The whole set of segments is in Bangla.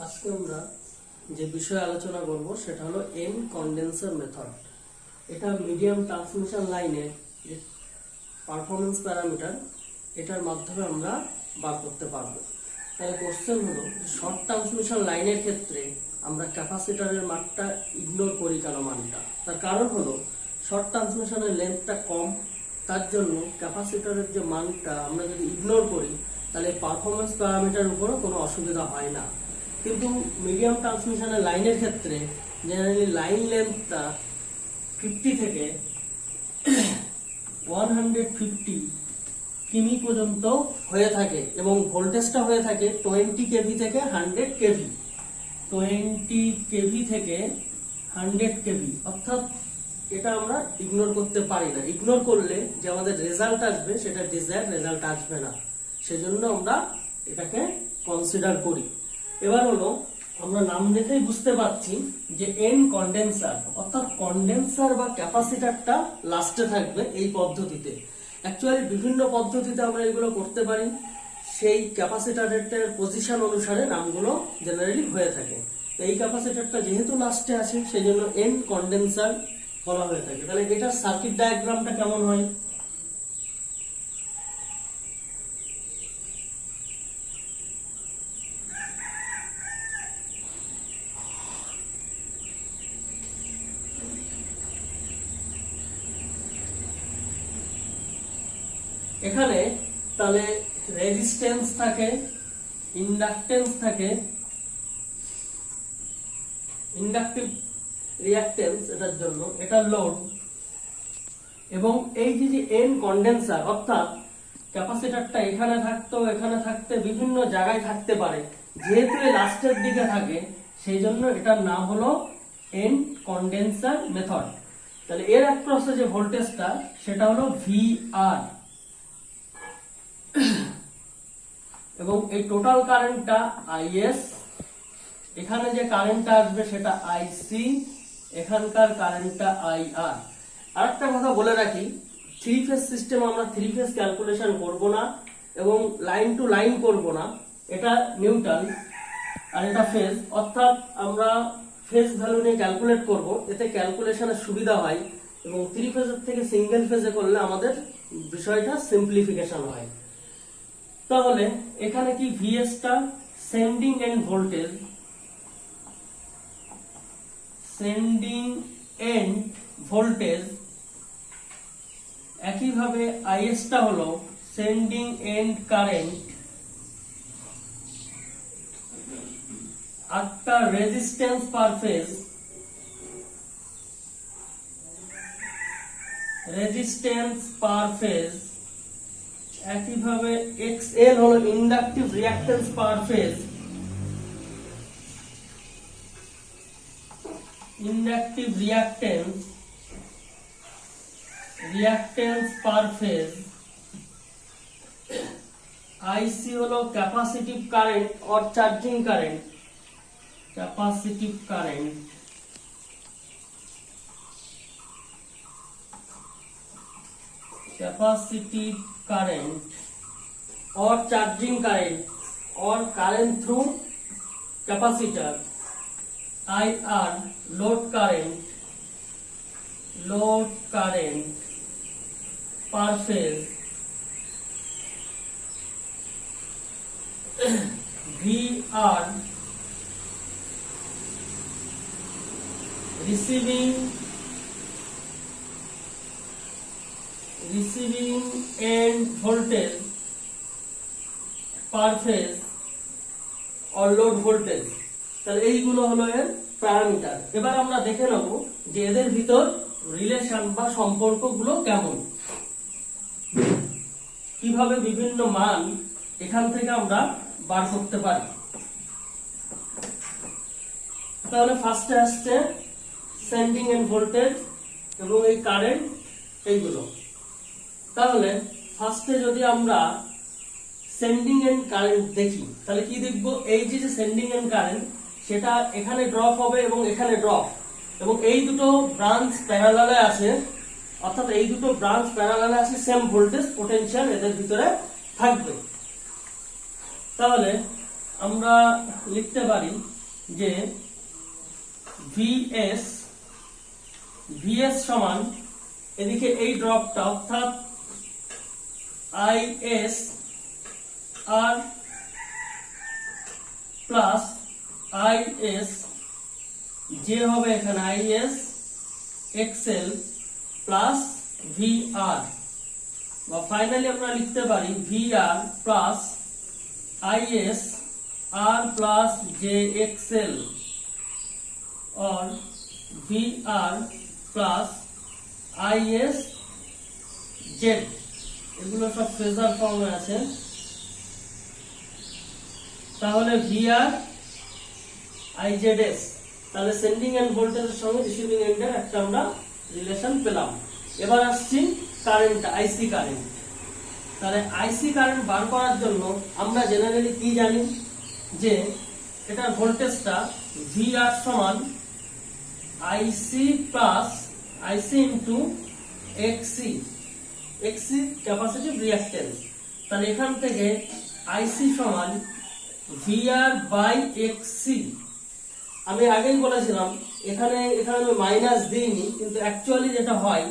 আজকে আমরা যে বিষয়ে আলোচনা করব সেটা হলো এন কন্ডেন্সার মেথড। এটা মিডিয়াম ট্রান্সমিশন লাইনের যে পারফরমেন্স প্যারামিটার, এটার মাধ্যমে আমরা বার করতে পারবো। তাহলে কোশ্চেন হলো, শর্ট ট্রান্সমিশন লাইনের ক্ষেত্রে আমরা ক্যাপাসিটরের মানটা ইগনোর করি কেন? মানটা তার কারণ হলো শর্ট ট্রান্সমিশনের লেন্থটা কম, তার জন্য ক্যাপাসিটরের যে মানটা আমরা যদি ইগনোর করি তাহলে পারফরমেন্স প্যারামিটার উপরও কোনো অসুবিধা হয় না। কিন্তু মিডিয়াম ট্রান্সমিশনের লাইনের ক্ষেত্রে জেনারেলি লাইন লেন্থটা 50 থেকে 150 কিমি পর্যন্ত হয়ে থাকে এবং ভোল্টেজটা হয়ে থাকে 20 কেভি থেকে 100 কেভি, 20 কেভি থেকে 100 কেভি। অর্থাৎ এটা আমরা ইগনোর করতে পারি না। ইগনোর করলে যে আমাদের রেজাল্ট আসবে সেটা ডিজায়ার রেজাল্ট আসবে না, সেজন্য আমরা এটাকে কনসিডার করি। এবার হলো, আমরা নাম দেখেই বুঝতে পারছি যে এন কন্ডেন্সার, অর্থাৎ কন্ডেন্সার বা ক্যাপাসিটরটা লাস্টে থাকবে এই পদ্ধতিতে। অ্যাকচুয়ালি বিভিন্ন পদ্ধতিতে আমরা এগুলো করতে পারি, সেই ক্যাপাসিটরের পজিশন অনুসারে নামগুলো জেনারেলি হয়ে থাকে। তো এই ক্যাপাসিটরটা যেহেতু লাস্টে আছে সেই জন্য এন কন্ডেন্সার বলা হয়ে থাকে। তাহলে এটার সার্কিট ডায়াগ্রামটা কেমন হয়? এখানে তাহলে রেজিস্ট্যান্স থাকে, ইন্ডাকটেন্স থাকে, ইন্ডাকটিভ রিঅ্যাকটেন্স এটার জন্য, এটা লোড, এবং এই যে এন কন্ডেন্সার, অর্থাৎ ক্যাপাসিটরটা এখানে থাকতো, এখানে থাকতে বিভিন্ন জায়গায় থাকতে পারে, যেহেতু এই লাস্টের দিকে থাকে সেই জন্য এটার নাম হলো এন কন্ডেন্সার মেথড। তাহলে এর অ্যাক্রসে যে ভোল্টেজটা সেটা হলো ভিআর, এবং এই টোটাল কারেন্টটা আইএস, এখানে যে কারেন্টটা আসবে সেটা আইসি, এখানকার কারেন্টটা আইআর। আরেকটা কথা বলে রাখি, থ্রি ফেজ সিস্টেম আমরা থ্রি ফেজ ক্যালকুলেশন করব না এবং লাইন টু লাইন করব না, এটা নিউট্রাল আর এটা ফেজ, অর্থাৎ আমরা ফেজ ভ্যালু নিয়ে ক্যালকুলেট করব, এতে ক্যালকুলেশনের সুবিধা হয় এবং থ্রি ফেজের থেকে সিঙ্গেল ফেজে করলে আমাদের বিষয়টা সিম্পলিফিকেশন হয়। তাহলে এখানে কি ভিএসটা sending end voltage, sending end voltage, একইভাবে আইএসটা হলো সেন্ডিং এন্ড কারেন্ট, একটা resistance per phase, resistance per phase, একইভাবে এক্সএল হলো inductive reactance per phase, inductive reactance, reactance per phase, IC হলো capacitive current or charging current, capacitive current, capacitive current or charging current or current through capacitor, IR load current per phase, VR receiving end voltage per phase or load voltage। তাহলে এইগুলো হলো এর প্যারামিটার। এবার আমরা দেখে নেব যে এদের ভিতর রিলেশন বা সম্পর্কগুলো কেমন, কিভাবে বিভিন্ন মান এখান থেকে আমরা বার করতে পারি। তাহলে ফার্স্টে আসছে সেন্ডিং এন্ড ভোল্টেজ এবং এই কারেন্ট, এইগুলো। তাহলে ফার্স্টে যদি আমরা সেন্ডিং এন্ড কারেন্ট দেখি তাহলে কি দেখব, এই যে সেন্ডিং এন্ড কারেন্ট সেটা এখানে ড্রপ হবে এবং এখানে ড্রপ, এবং এই দুটো ব্রাঞ্চ প্যারালালে আছে, অর্থাৎ এই দুটো ব্রাঞ্চ প্যারালালে আছে, সেম ভোল্টেজ পোটেনশিয়াল এদের ভিতরে থাকবে। তাহলে আমরা লিখতে পারি যে ভিএস সমান এদিকে এই ড্রপটা অর্থাৎ আইএস আর প্লাস আইএস যে হবে এখানে আইএস এক্সএল প্লাস ভিআর, বা ফাইনালি আমরা লিখতে পারি VR plus IS R plus J XL और VR প্লাস IS Z, এগুলো সব ফেজার ফর্মে আছে। তাহলে VR IZS, তাহলে সেন্ডিং এন্ড ভোল্টেজের সঙ্গে রিসিভিং এন্ডের একটা আমরা রিলেশন পেলাম। এবার আসছি কারেন্ট, আইসি কারেন্ট। তাহলে আইসি কারেন্ট বার করার জন্য আমরা জেনারেলি কি জানি যে এটার ভোল্টেজটা VR সমান IC plus IC into XC, XC capacitive reactance. তাহলে এখান থেকে আইসি সমান ভিআর বাই এক্সি। আমি আগেই বলেছিলাম এখানে আমি মাইনাস দিইনি, কিন্তু অ্যাকচুয়ালি যেটা হয়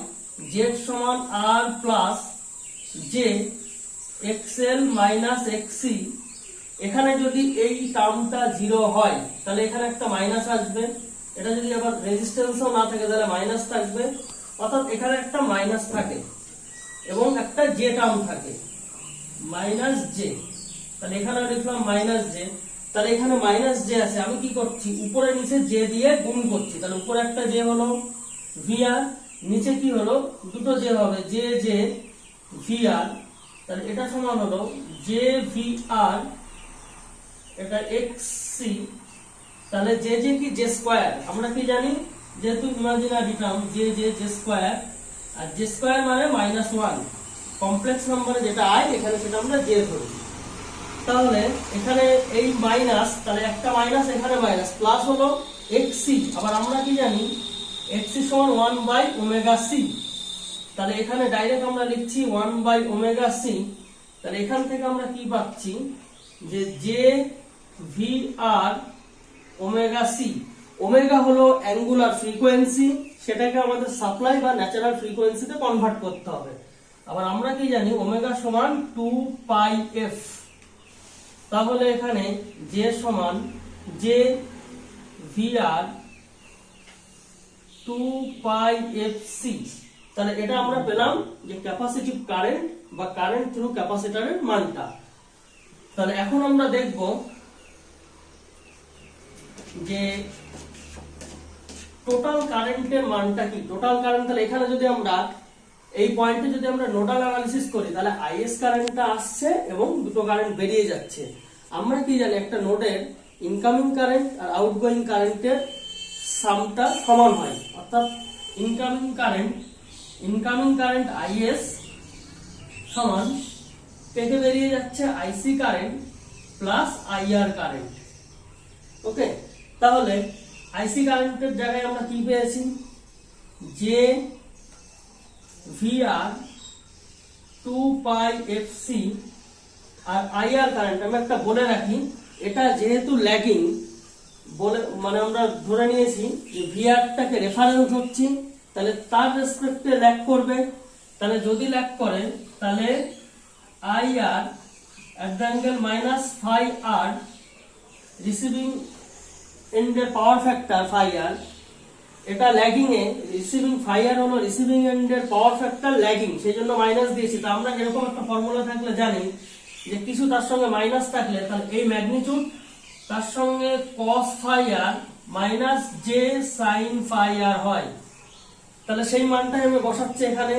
জেড সমান আর প্লাস জে এক্সএল মাইনাস এক্সি। এখানে যদি এই টার্মটা 0 হয় তাহলে এখানে একটা মাইনাস আসবে, এটা যদি আবার রেজিস্ট্যান্সও না থাকে তাহলে মাইনাস থাকবে, অর্থাৎ এখানে একটা মাইনাস থাকে এবং একটা জে টার্ম থাকে মাইনাস জে। তাহলে এখানে লিখলাম মাইনাস জে, তাহলে এখানে মাইনাস জে আছে, আমি কি করছি উপরে নিচে জে দিয়ে গুণ করছি। তাহলে উপরে একটা জে হলো ভিআর, নিচে কি হলো দুটো জে হবে জে জে ভিআর। তাহলে এটা সমান হলো জে ভিআর, এটা এক্সসি। তাহলে জে জে কি জে স্কয়ার, আমরা কি জানি যেহেতু imaginary term J J J square, আর জে স্কয়ার মানে -1 কমপ্লেক্স নম্বরে যেটা আই এখানে সেটা আমরা জে ধরি। তাহলে এখানে এই মাইনাস, তাহলে একটা মাইনাস এখানে মাইনাস, প্লাস হলো এক্সি। আবার আমরা কি জানি এক্সি সমান 1/ওমেগা সি। তাহলে এখানে ডাইরেক্ট আমরা লিখছি 1/ওমেগা সি। তাহলে এখান থেকে আমরা কি পাচ্ছি যে J VR omega C. Omega হলো অ্যাঙ্গুলার ফ্রিকোয়েন্সি, সেটাকে আমাদের সাপ্লাই বা ন্যাচারাল ফ্রিকোয়েন্সিতে কনভার্ট করতে হবে। আবার আমরা কি জানি ওমেগা সমান 2πf। তাহলে এখানে জে সমান জে ভিআর 2πfc। তাহলে এটা আমরা পেলাম যে ক্যাপাসিটিভ কারেন্ট বা কারেন্ট থ্রু ক্যাপাসিটরের মানটা। তাহলে এখন আমরা দেখব যে টোটাল কারেন্টের মানটা কি। টোটাল কারেন্ট, তাহলে এখানে যদি আমরা এই পয়েন্টে যদি আমরা নোডাল অ্যানালিসিস করি তাহলে আইএস কারেন্টটা আসছে এবং দুটো কারেন্ট বেরিয়ে যাচ্ছে। আমরা কি জানি একটা নোডের ইনকামিং কারেন্ট আর আউটগোয়িং কারেন্টের সামটা সমান হয়, অর্থাৎ ইনকামিং কারেন্ট আইএস সমান পেতে বেরিয়ে যাচ্ছে আইসি কারেন্ট প্লাস আইআর কারেন্ট। ওকে, তাহলে আইসি কারেন্টের জায়গায় আমরা কি পেয়েছি যে ভিআর 2πfc, আর আইআর কারেন্ট আমি একটা বলে রাখি, এটা যেহেতু ল্যাগিং বলে মানে আমরা ধরে নিয়েছি যে ভিআরটাকে রেফারেন্স ধরছি, তাহলে তার রেসপেক্টে ল্যাগ করবে। তাহলে যদি ল্যাগ করে তাহলে IR at the angle -phi-r receiving এন্ডের পাওয়ার ফ্যাক্টর phi-r, এটা ল্যাগিং এ রিসিভিং phi-r হলো রিসিভিং এন্ডের পাওয়ার ফ্যাক্টর ল্যাগিং, সেজন্য মাইনাস দিয়েছি। তো আমরা এরকম একটা ফর্মুলা থাকলে জানি যে কিছু তার সঙ্গে মাইনাস থাকলে তাহলে এই ম্যাগনিটিউড তার সঙ্গে cos phi-r minus j sin phi-r হয়। তাহলে সেই মানটাই আমি বসাচ্ছি এখানে।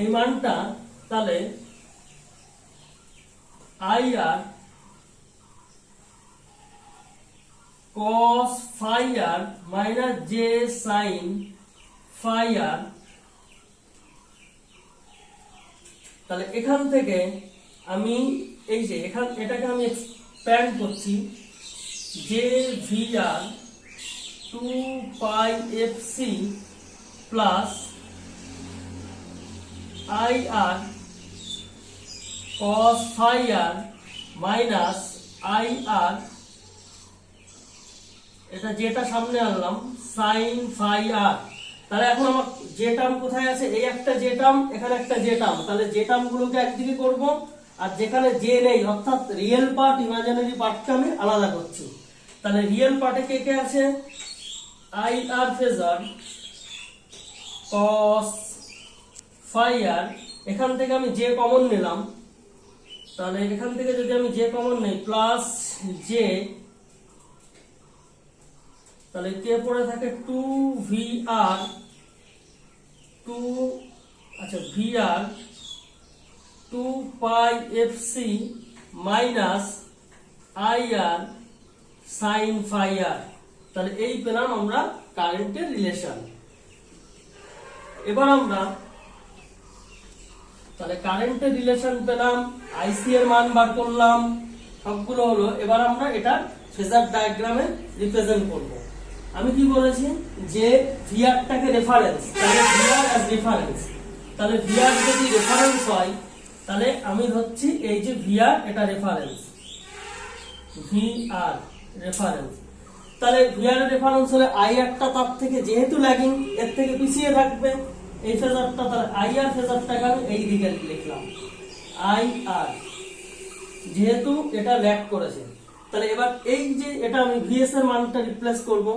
এই মানটা তাহলে IR cos phi-r minus j sin phi-r। তাহলে এখান থেকে আমি এই যে এটাকে আমি এক্সপ্যান্ড করছি যে VR 2πfc plus IR cos phi r minus I R, এটা যেটা সামনে আনলাম sin phi r। তাহলে এখন আমার যে টার্ম কোথায় আছে, এই একটা যে টার্ম, এখানে একটা যে টার্ম, তাহলে যে টার্ম গুলোকে একদিকে করব, আর যেখানে যে নেই অর্থাৎ রিয়েল পার্ট ইমাজিনারি পার্টকে আমি আলাদা করছি। তাহলে রিয়েল পার্টে কে কে আছে, I R phasor cos phi r, এখান থেকে আমি যে কমন নিলাম, তাহলে এখান থেকে যদি আমি যে কমন নেই প্লাস জে, তাহলে কে পড়ে থাকে 2VR 2, আচ্ছা VR 2 পাই FC minus IR sin phi r। তাহলে এই পেলাম আমরা কারেন্টের রিলেশন। এবার আমরা তাহলে কারেন্টের রিলেশন পেলাম, আইসি এর মান বার করলাম, সবগুলো হলো। এবার আমরা এটা ফেজার ডায়াগ্রামে রিপ্রেজেন্ট করব। আমি কি বলেছি যে ভিআর টাকে রেফারেন্স, তাহলে ভিআর অ্যাজ রেফারেন্স, তাহলে ভিআর যদি রেফারেন্স হয় তাহলে আমি ধরছি এই যে ভিআর এটা রেফারেন্স, ভিআর রেফারেন্স। তাহলে ভিআর রেফারেন্স হলে আইআরটা তার থেকে যেহেতু ল্যাগিং, এর থেকে পিছিয়ে থাকবে এই ফেজারটা, তাহলে আইআর ফেজারটাকে আমি এই দিকে লিখলাম আইআর, যেহেতু এটা ল্যাগ করেছে। তাহলে এবার এই যে এটা আমি ভিএস এর মানটা রিপ্লেস করব,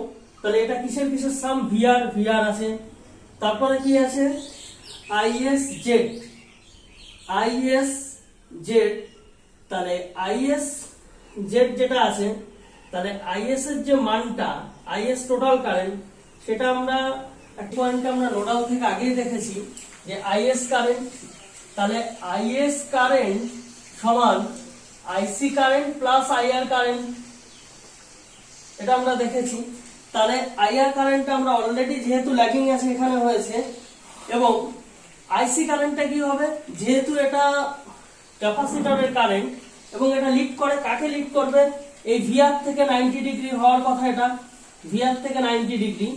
তাহলে এটা কিসের কিসের সাম, ভিআর ভিআর আছে, তারপরে কি আছে আইএস জেড, আইএস জেড, তাহলে আইএস জেড যেটা আছে, তাহলে আইএস এর যে মানটা, আইএস টোটাল কারেন্ট, সেটা আমরা এক পয়েন্টে আমরা নোডাল থেকে আগেই দেখেছি যে আইএস কারেন্ট, তাহলে আইএস কারেন্ট সমান আইসি কারেন্ট প্লাস আইআর কারেন্ট, এটা আমরা দেখেছি। তাহলে আইআর কারেন্টটা আমরা অলরেডি যেহেতু ল্যাগিং আছে এখানে হয়েছে, এবং আইসি কারেন্টটা কি হবে, যেহেতু এটা ক্যাপাসিটরের কারেন্ট এবং এটা লিড করে, কাকে লিড করবে, এই ভিআর থেকে 90 ডিগ্রি হওয়ার কথা, এটা ভিআর থেকে 90 ডিগ্রি,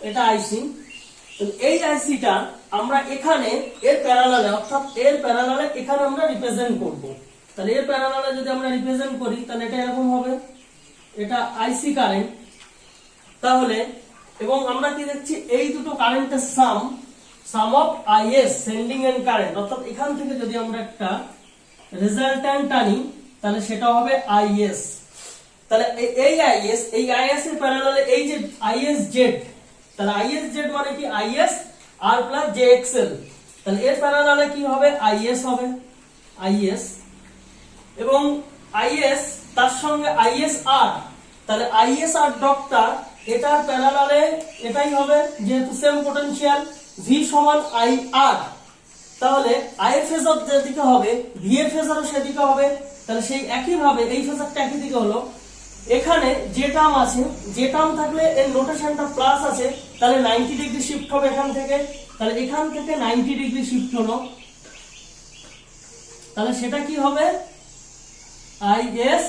এটা আইসি। এই আইসিটা আমরা এখানে এর প্যারালালে, অর্থাৎ এর প্যারালালে এখানে আমরা রিপ্রেজেন্ট করব। তাহলে এর প্যারালালে যদি আমরা রিপ্রেজেন্ট করি তাহলে এটা এরকম হবে, এটা আইসি কারেন্ট। তাহলে এবং আমরা কি দেখছি, এই দুটো কারেন্টের sum of IS sending end current, অর্থাৎ এখান থেকে যদি আমরা একটা রেজাল্ট্যান্ট টানি তাহলে সেটা হবে আইএস। তাহলে এই আইএস, এই আইএস এর প্যারালালে এই যে আইএস জেড, তাহলে আইএস জেড মানে কি IS R plus J XL, তাহলে এর প্যারালালে কি হবে আইএস হবে, আইএস, এবং আইএস তার সঙ্গে আইএস আর, তাহলে আইএস আর ডটটা এটার প্যারালালে এটাই হবে, যেহেতু সেম পটেনশিয়াল, ভি সমান আই আর। তাহলে আই এর ফেজার যেদিকে হবে ভি এর ফেজারও সেদিকে হবে। তাহলে সেই একই ভাবে এই ফেজারটা একই দিকে হলো, এখানে যে টার্ম আছে, যে টার্ম থাকলে এর নোটেশনটা প্লাস আছে, তাহলে 90 ডিগ্রি শিফট হবে এখান থেকে, তাহলে এখান থেকে 90 ডিগ্রি শিফট হলো, তাহলে সেটা কি হবে আইএস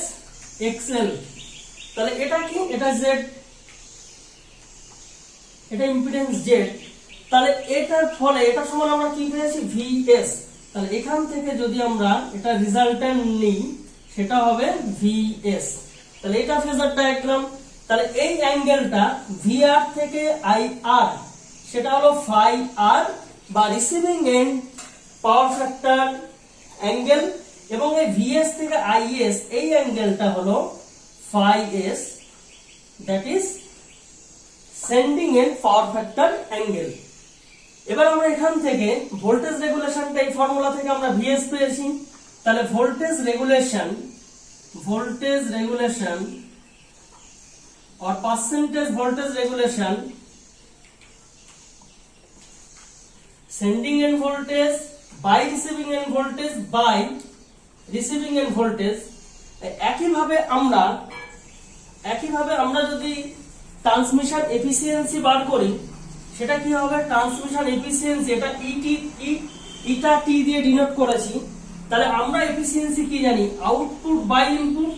এক্সএল। তাহলে এটা কি, এটা জেড, এটা ইম্পিডেন্স জেড, তাহলে এটার ফলে এটা সমান আমরা কি পেয়েছি ভিএস। তাহলে এখান থেকে যদি আমরা এটা রেজাল্ট্যান্ট নিই সেটা হবে ভিএস। তাহলে এটা ফেজার ডায়াগ্রাম। তাহলে এই অ্যাঙ্গেলটা ভিআর থেকে আইআর, সেটা হলো ফাই আর বা receiving end power factor angle, এবং এই ভিএস থেকে আইএস এই অ্যাঙ্গেলটা হলো phi S, that is sending end power factor angle. এবার আমরা এখান থেকে ভোল্টেজ রেগুলেশনটা এই ফর্মুলা থেকে আমরা ভিএস পেয়েছি। তাহলে voltage regulation or percentage voltage regulation, sending end voltage by receiving end voltage by receiving end voltage। একইভাবে আমরা যদি ট্রান্সমিশন এফিসিয়েন্সি বার করি, সেটা কি হবে, ট্রান্সমিশন এফিসিয়েন্সি, এটা ইটা টি দিয়ে ডিনোট করেছি। তাহলে আমরা এফিসিয়েন্সি কি জানি, আউটপুট বাই ইনপুট।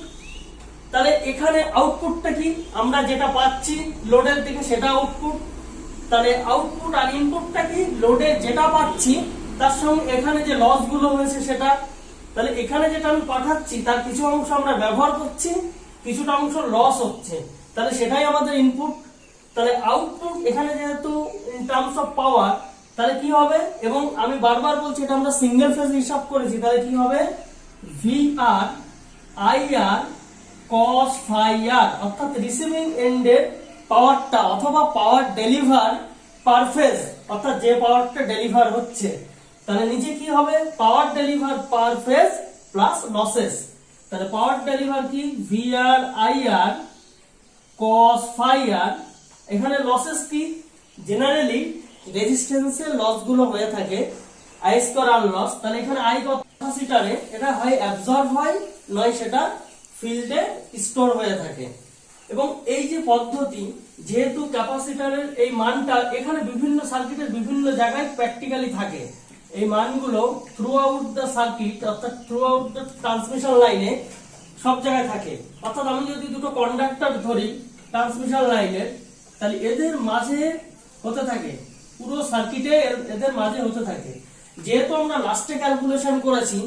তাহলে এখানে আউটপুটটা কি, আমরা যেটা পাচ্ছি লোডের দিকে সেটা আউটপুট। তাহলে আউটপুট আর ইনপুটটা কি, লোডে যেটা পাচ্ছি তার সঙ্গে এখানে যে লস গুলো হয়েছে সেটা। তাহলে এখানে যেটা আমি পাঠাচ্ছি তার কিছু অংশ আমরা ব্যবহার করছি, কিছুটা অংশ লস হচ্ছে, তাহলে সেটাই আমাদের ইনপুট। তাহলে আউটপুট এখানে যেহেতু ইন টার্মস অফ পাওয়ার, তাহলে কি হবে, এবং আমি বারবার বলছি এটা আমরা সিঙ্গেল ফেজ হিসাব করেছি, তাহলে কি হবে VR IR cos phi r, অর্থাৎ রিসিভিং এন্ডের পাওয়ারটা অথবা পাওয়ার ডেলিভার পার ফেজ, অর্থাৎ যে পাওয়ারটা ডেলিভার হচ্ছে, তাহলে নিচে কি হবে পাওয়ার ডেলিভার পার ফেজ প্লাস লসেস। তাহলে পাওয়ার ডেলিভার কি VR IR cos phi r, এখানে লসেস কি, জেনারেলি রেজিস্ট্যান্সের লস গুলো হয়ে থাকে আই স্কয়ার আর লস, তাহলে এখানে আই ক্যাপাসিটরে এটা হয় অ্যাবজর্ব হয়, নয় সেটা ফিল্ডে স্টোর হয়ে থাকে। এবং এই যে পদ্ধতি, যেহেতু ক্যাপাসিটরের এই মানটা এখানে বিভিন্ন সার্কিটের বিভিন্ন জায়গায় প্র্যাকটিক্যালি থাকে, এই মানগুলো থ্রু আউট দ্য সার্কিট, অর্থাৎ থ্রু আউট দ্য ট্রান্সমিশন লাইনে সব জায়গায় থাকে। অর্থাৎ আমি যদি দুটো কন্ডাক্টর ধরি ট্রান্সমিশন লাইনের, তাহলে এদের মাঝে হতে থাকে, পুরো সার্কিটে এদের মাঝে হতে থাকে। যেহেতু আমরা লাস্টে ক্যালকুলেশন করেছি,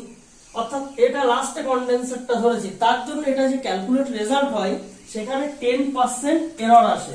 অর্থাৎ এটা লাস্টে কন্ডেন্সারটা ধরেছি, তার জন্য এটা যে ক্যালকুলেট রেজাল্ট হয় সেখানে 10% এরর আসে।